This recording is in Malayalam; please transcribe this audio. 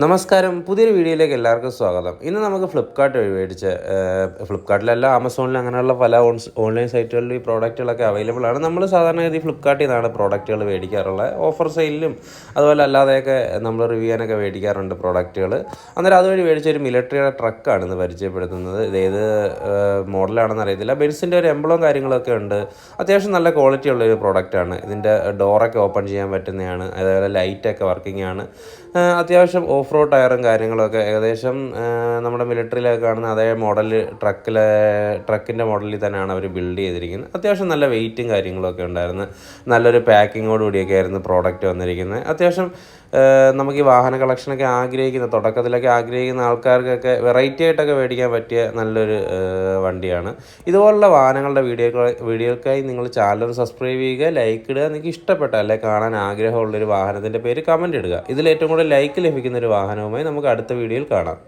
നമസ്കാരം, പുതിയൊരു വീഡിയോയിലേക്ക് എല്ലാവർക്കും സ്വാഗതം. ഇന്ന് നമുക്ക് ഫ്ലിപ്കാർട്ട് വഴി മേടിച്ച ഫ്ലിപ്കാർട്ടിലല്ല, ആമസോണിൽ അങ്ങനെയുള്ള പല ഓൺലൈൻ സൈറ്റുകളിൽ ഈ പ്രോഡക്റ്റുകളൊക്കെ അവൈലബിൾ ആണ്. നമ്മൾ സാധാരണഗതി ഫ്ലിപ്കാർട്ടിൽ നിന്നാണ് പ്രോഡക്റ്റുകൾ മേടിക്കാറുള്ളത്. ഓഫർ സെയിലിലും അതുപോലെ അല്ലാതെയൊക്കെ നമ്മൾ റിവ്യൂ ചെയ്യാനൊക്കെ മേടിക്കാറുണ്ട് പ്രോഡക്റ്റുകൾ. അന്നേരം അതുവഴി മേടിച്ച ഒരു മിലിറ്ററിയുടെ ട്രക്കാണ് ഇന്ന് പരിചയപ്പെടുത്തുന്നത്. ഇത് ഏത് മോഡലാണെന്ന് അറിയത്തില്ല. ബെൻസിൻ്റെ ഒരു എംബ്ലവും കാര്യങ്ങളൊക്കെ ഉണ്ട്. അത്യാവശ്യം നല്ല ക്വാളിറ്റി ഉള്ളൊരു പ്രോഡക്റ്റാണ്. ഇതിൻ്റെ ഡോറൊക്കെ ഓപ്പൺ ചെയ്യാൻ പറ്റുന്നതാണ്. അതേപോലെ ലൈറ്റൊക്കെ വർക്കിംഗ് ആണ്. അത്യാവശ്യം ഓഫ് റോഡ് ടയറും കാര്യങ്ങളൊക്കെ ഏകദേശം നമ്മുടെ മിലിറ്ററിയിലൊക്കെ കാണുന്ന അതേ മോഡൽ ട്രക്കിൻ്റെ മോഡലിൽ തന്നെയാണ് അവർ ബിൽഡ് ചെയ്തിരിക്കുന്നത്. അത്യാവശ്യം നല്ല വെയിറ്റും കാര്യങ്ങളൊക്കെ ഉണ്ടായിരുന്നു. നല്ലൊരു പാക്കിങ്ങോട് കൂടിയൊക്കെ ആയിരുന്നു പ്രോഡക്റ്റ് വന്നിരിക്കുന്നത്. അത്യാവശ്യം നമുക്ക് ഈ വാഹന കളക്ഷനൊക്കെ തുടക്കത്തിലൊക്കെ ആഗ്രഹിക്കുന്ന ആൾക്കാർക്കൊക്കെ വെറൈറ്റി ആയിട്ടൊക്കെ മേടിക്കാൻ പറ്റിയ നല്ലൊരു വണ്ടിയാണ്. ഇതുപോലുള്ള വാഹനങ്ങളുടെ വീഡിയോക്കായി നിങ്ങൾ ചാനൽ സബ്സ്ക്രൈബ് ചെയ്യുക, ലൈക്ക് ഇടുക. നിങ്ങൾക്ക് ഇഷ്ടപ്പെട്ട അല്ലെ കാണാൻ ആഗ്രഹമുള്ളൊരു വാഹനത്തിൻ്റെ പേര് കമൻറ്റ് ഇടുക. ഇതിൽ ഏറ്റവും കൂടുതൽ ലൈക്ക് ലഭിക്കുന്നൊരു വാഹനവുമായി നമുക്ക് അടുത്ത വീഡിയോയിൽ കാണാം.